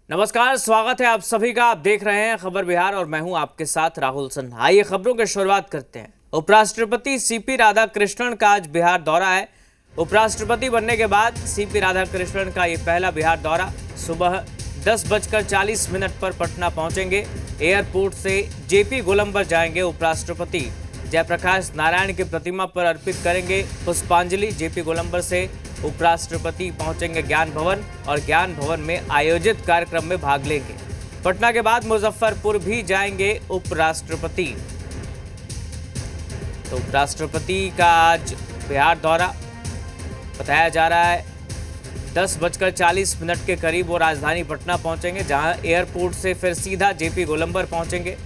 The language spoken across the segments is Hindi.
नमस्कार, स्वागत है आप सभी का। आप देख रहे हैं खबर बिहार और मैं हूं आपके साथ राहुल सिन्हा। आइए खबरों की शुरुआत करते हैं। उपराष्ट्रपति सीपी राधाकृष्णन का आज बिहार दौरा है। उपराष्ट्रपति बनने के बाद सीपी राधाकृष्णन का ये पहला बिहार दौरा। सुबह 10:40 पर पटना पहुंचेंगे। एयरपोर्ट से जेपी गोलंबर जाएंगे उपराष्ट्रपति। जयप्रकाश नारायण की प्रतिमा पर अर्पित करेंगे पुष्पांजलि। जेपी गोलंबर से उपराष्ट्रपति पहुंचेंगे ज्ञान भवन और ज्ञान भवन में आयोजित कार्यक्रम में भाग लेंगे। पटना के बाद मुजफ्फरपुर भी जाएंगे उपराष्ट्रपति। तो उपराष्ट्रपति का आज बिहार दौरा बताया जा रहा है। 10:40 के करीब वो राजधानी पटना पहुंचेंगे, जहां एयरपोर्ट से फिर सीधा जेपी गोलंबर पहुंचेंगे।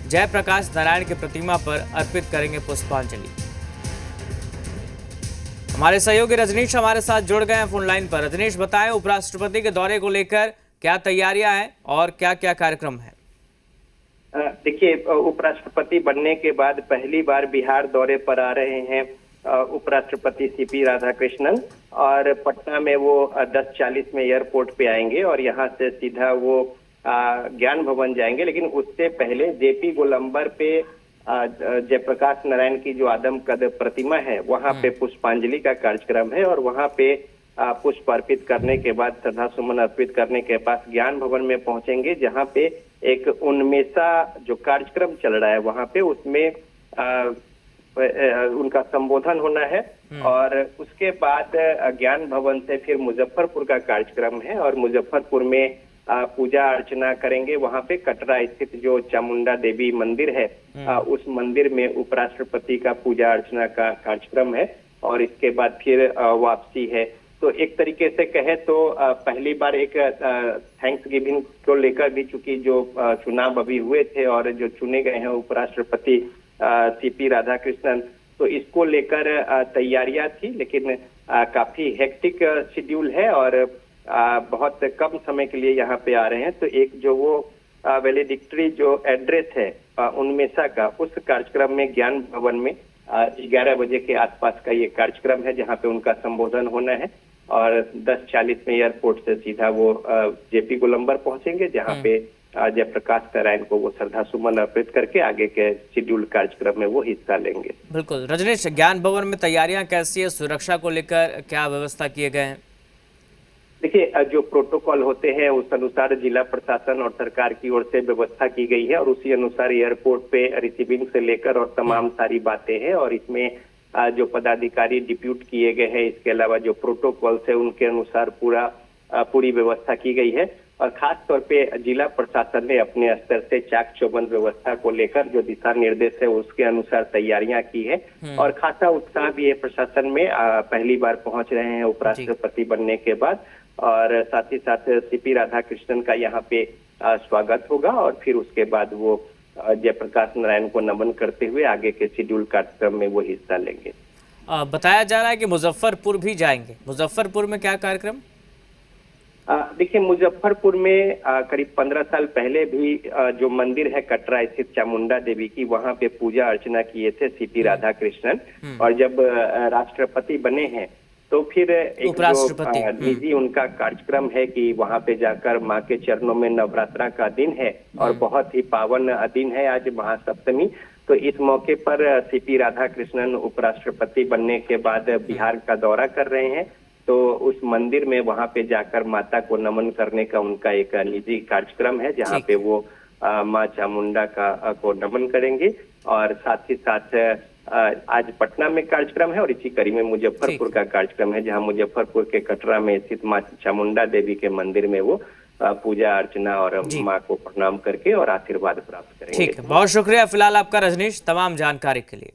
जयप्रकाश नारायण की प्रतिमा पर अर्पित करेंगे पुष्पांजलि। हमारे सहयोगी रजनीश हमारे साथ जुड़ गए हैं फोन लाइन पर। रजनीश, बताएं उपराष्ट्रपति के दौरे को लेकर क्या तैयारियां हैं और क्या क्या कार्यक्रम है? देखिए, उपराष्ट्रपति बनने के बाद पहली बार बिहार दौरे पर आ रहे हैं उपराष्ट्रपति सीपी राधाकृष्णन, और पटना में वो 10:40 में एयरपोर्ट पे आएंगे और यहाँ से सीधा वो ज्ञान भवन जाएंगे। लेकिन उससे पहले जेपी गोलंबर पे जयप्रकाश नारायण की जो आदमकद प्रतिमा है वहां पे पुष्पांजलि का कार्यक्रम है, और वहां पे पुष्प अर्पित करने के बाद, श्रद्धा सुमन अर्पित करने के बाद ज्ञान भवन में पहुंचेंगे, जहां पे एक उन्मेषा जो कार्यक्रम चल रहा है वहां पे उसमें उनका संबोधन होना है। और उसके बाद ज्ञान भवन से फिर मुजफ्फरपुर का कार्यक्रम है, और मुजफ्फरपुर में पूजा अर्चना करेंगे। वहां पे कटरा स्थित जो चामुंडा देवी मंदिर है उस मंदिर में उपराष्ट्रपति का पूजा अर्चना का कार्यक्रम है, और इसके बाद फिर वापसी है। तो एक तरीके से कहे तो पहली बार एक थैंक्स गिविंग को लेकर भी, चूंकि जो चुनाव अभी हुए थे और जो चुने गए हैं उपराष्ट्रपति सीपी राधाकृष्णन, तो इसको लेकर तैयारियां थी। लेकिन काफी हेक्टिक शेड्यूल है और बहुत कम समय के लिए यहाँ पे आ रहे हैं। तो एक जो वो वैलिडिक्टरी जो एड्रेस है उन्मेषा का, उस कार्यक्रम में ज्ञान भवन में 11 बजे के आसपास का ये कार्यक्रम है, जहाँ पे उनका संबोधन होना है। और 10:40 में एयरपोर्ट से सीधा वो जेपी गोलंबर पहुंचेंगे, जहाँ पे जयप्रकाश नारायण को वो श्रद्धा सुमन अर्पित करके आगे के शेड्यूल कार्यक्रम में वो हिस्सा लेंगे। बिल्कुल रजनीश, ज्ञान भवन में तैयारियां कैसी है? सुरक्षा को लेकर क्या व्यवस्था किए गए हैं? देखिए, जो प्रोटोकॉल होते हैं उस अनुसार जिला प्रशासन और सरकार की ओर से व्यवस्था की गई है, और उसी अनुसार एयरपोर्ट पे रिसीविंग से लेकर और तमाम सारी बातें हैं। और इसमें जो पदाधिकारी डिप्यूट किए गए हैं, इसके अलावा जो प्रोटोकॉल है उनके अनुसार पूरी व्यवस्था की गई है। और खास तौर पे जिला प्रशासन ने अपने स्तर से चाक चौबंद व्यवस्था को लेकर जो दिशा निर्देश है उसके अनुसार तैयारियां की है, और खासा उत्साह भी है प्रशासन में। पहली बार पहुंच रहे हैं उपराष्ट्रपति बनने के बाद, और साथ ही साथ सीपी राधाकृष्णन का यहाँ पे स्वागत होगा, और फिर उसके बाद वो जयप्रकाश नारायण को नमन करते हुए आगे के शेड्यूल कार्यक्रम में वो हिस्सा लेंगे। बताया जा रहा है कि मुजफ्फरपुर भी जाएंगे। मुजफ्फरपुर में क्या कार्यक्रम? देखिए, मुजफ्फरपुर में करीब 15 साल पहले भी जो मंदिर है कटरा स्थित चामुंडा देवी की, वहां पे पूजा अर्चना किए थे सीपी राधाकृष्णन। और जब राष्ट्रपति बने हैं तो फिर एक जो निजी उनका कार्यक्रम है कि वहां पे जाकर माँ के चरणों में, नवरात्रा का दिन है और बहुत ही पावन दिन है आज महासप्तमी। तो इस मौके पर सीपी राधाकृष्णन उपराष्ट्रपति बनने के बाद बिहार का दौरा कर रहे हैं। तो उस मंदिर में वहां पे जाकर माता को नमन करने का उनका एक निजी कार्यक्रम है, जहाँ पे वो माँ चामुंडा को नमन करेंगे। और साथ ही साथ आज पटना में कार्यक्रम है, और इसी कड़ी में मुजफ्फरपुर का कार्यक्रम है, जहां मुजफ्फरपुर के कटरा में स्थित माँ चामुंडा देवी के मंदिर में वो पूजा अर्चना और माँ को प्रणाम करके और आशीर्वाद प्राप्त करेंगे। ठीक है, बहुत शुक्रिया फिलहाल आपका रजनीश, तमाम जानकारी के लिए।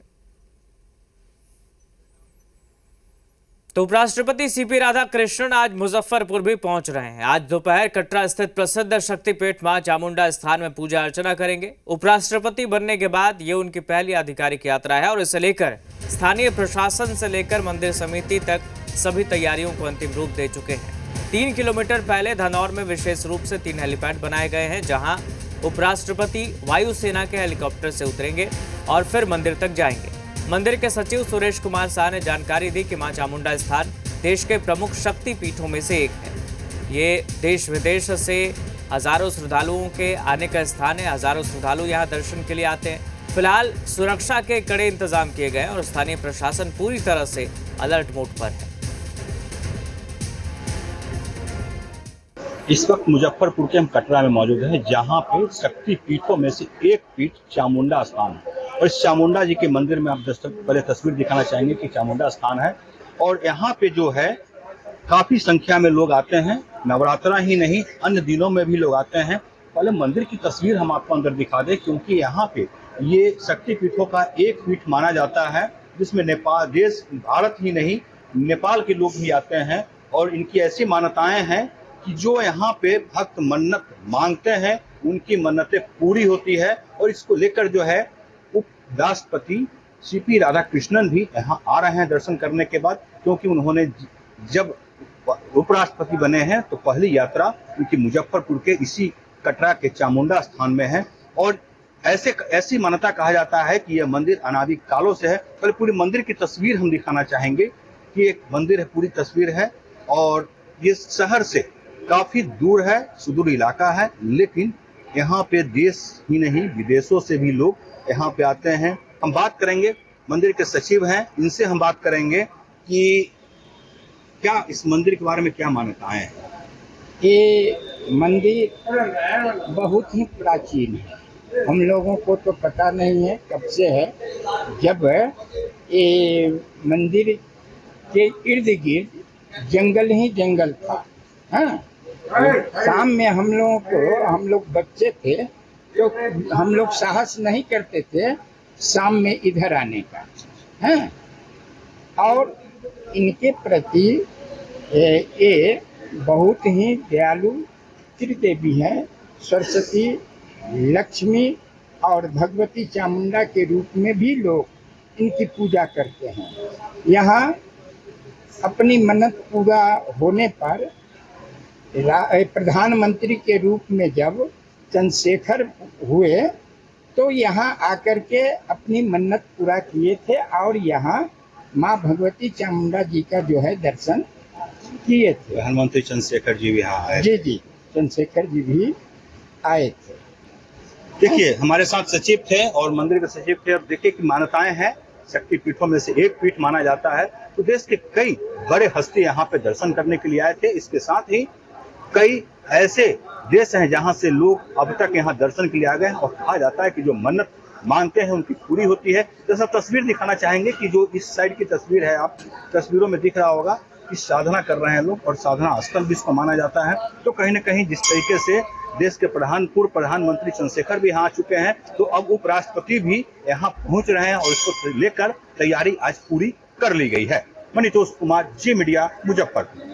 तो उपराष्ट्रपति सीपी राधाकृष्णन आज मुजफ्फरपुर भी पहुंच रहे हैं। आज दोपहर कटरा स्थित प्रसिद्ध शक्तिपीठ मां चामुंडा स्थान में पूजा अर्चना करेंगे। उपराष्ट्रपति बनने के बाद ये उनकी पहली आधिकारिक यात्रा है, और इसे लेकर स्थानीय प्रशासन से लेकर मंदिर समिति तक सभी तैयारियों को अंतिम रूप दे चुके हैं। 3 किलोमीटर पहले धनौर में विशेष रूप से 3 हेलीपैड बनाए गए हैं, जहाँ उपराष्ट्रपति वायुसेना के हेलीकॉप्टर से उतरेंगे और फिर मंदिर तक जाएंगे। मंदिर के सचिव सुरेश कुमार शाह ने जानकारी दी कि मां चामुंडा स्थान देश के प्रमुख शक्ति पीठों में से एक है। ये देश विदेश से हजारों श्रद्धालुओं के आने का स्थान है। हजारों श्रद्धालु यहाँ दर्शन के लिए आते हैं। फिलहाल सुरक्षा के कड़े इंतजाम किए गए हैं और स्थानीय प्रशासन पूरी तरह से अलर्ट मोड पर है। इस वक्त मुजफ्फरपुर के हम कटरा में मौजूद हैं, जहां पे शक्ति पीठों में से एक पीठ चामुंडा स्थान है। और इस चामुंडा जी के मंदिर में आप पहले तस्वीर दिखाना चाहेंगे कि चामुंडा स्थान है और यहाँ पे जो है काफी संख्या में लोग आते हैं। नवरात्रा ही नहीं, अन्य दिनों में भी लोग आते हैं। पहले मंदिर की तस्वीर हम आपको अंदर दिखा दें, क्योंकि यहाँ पे ये शक्ति पीठों का एक पीठ माना जाता है, जिसमें नेपाल देश, भारत ही नहीं, नेपाल के लोग भी आते हैं। और इनकी ऐसी मान्यताएं हैं कि जो यहाँ पे भक्त मन्नत मांगते हैं उनकी मन्नतें पूरी होती है। और इसको लेकर जो है उपराष्ट्रपति सीपी राधाकृष्णन भी यहाँ आ रहे हैं दर्शन करने के बाद, क्योंकि उन्होंने जब उपराष्ट्रपति बने हैं तो पहली यात्रा उनकी मुजफ्फरपुर के इसी कटरा के चामुंडा स्थान में है। और ऐसी मान्यता कहा जाता है कि यह मंदिर अनादि कालों से है। पहले पूरी मंदिर की तस्वीर हम दिखाना चाहेंगे कि एक मंदिर है, पूरी तस्वीर है और ये शहर से काफी दूर है, सुदूर इलाका है, लेकिन यहाँ पे देश ही नहीं विदेशों से भी लोग यहाँ पे आते हैं। हम बात करेंगे, मंदिर के सचिव हैं, इनसे हम बात करेंगे कि क्या इस मंदिर के बारे में क्या मान्यताएं हैं। ये मंदिर बहुत ही प्राचीन है, हम लोगों को तो पता नहीं है कब से है। जब ये मंदिर के इर्द गिर्द जंगल ही जंगल था। हाँ, शाम में हम लोग बच्चे थे तो हम लोग साहस नहीं करते थे शाम में इधर आने का। हाँ, और इनके प्रति ये बहुत ही दयालु त्रिदेवी है। सरस्वती, लक्ष्मी और भगवती चामुंडा के रूप में भी लोग इनकी पूजा करते हैं। यहाँ अपनी मन्नत पूरा होने पर प्रधानमंत्री के रूप में जब चंद्रशेखर हुए तो यहाँ आकर के अपनी मन्नत पूरा किए थे और यहाँ माँ भगवती चामुंडा जी का जो है दर्शन किए थे। प्रधानमंत्री चंद्रशेखर जी भी यहाँ आए। जी, चंद्रशेखर जी भी आए थे। देखिए, हमारे साथ सचिव थे और मंदिर के सचिव थे। अब देखिए कि मान्यताएं हैं, शक्ति पीठों में से एक पीठ माना जाता है। तो देश के कई बड़े हस्ती यहाँ पे दर्शन करने के लिए आए थे। इसके साथ ही कई ऐसे देश हैं जहाँ से लोग अब तक यहाँ दर्शन के लिए आ गए हैं। और कहा जाता है कि जो मन्नत मांगते हैं उनकी पूरी होती है। जैसा तस्वीर दिखाना चाहेंगे कि जो इस साइड की तस्वीर है, आप तस्वीरों में दिख रहा होगा कि साधना कर रहे हैं लोग और साधना स्थल भी इसको माना जाता है। तो कहीं न कहीं जिस तरीके से देश के पूर्व प्रधानमंत्री चंद्रशेखर भी यहाँ आ चुके हैं, तो अब उपराष्ट्रपति भी यहाँ पहुँच रहे हैं और इसको लेकर तैयारी आज पूरी कर ली गई है। मनीतोष कुमार, जी मीडिया, मुजफ्फरपुर।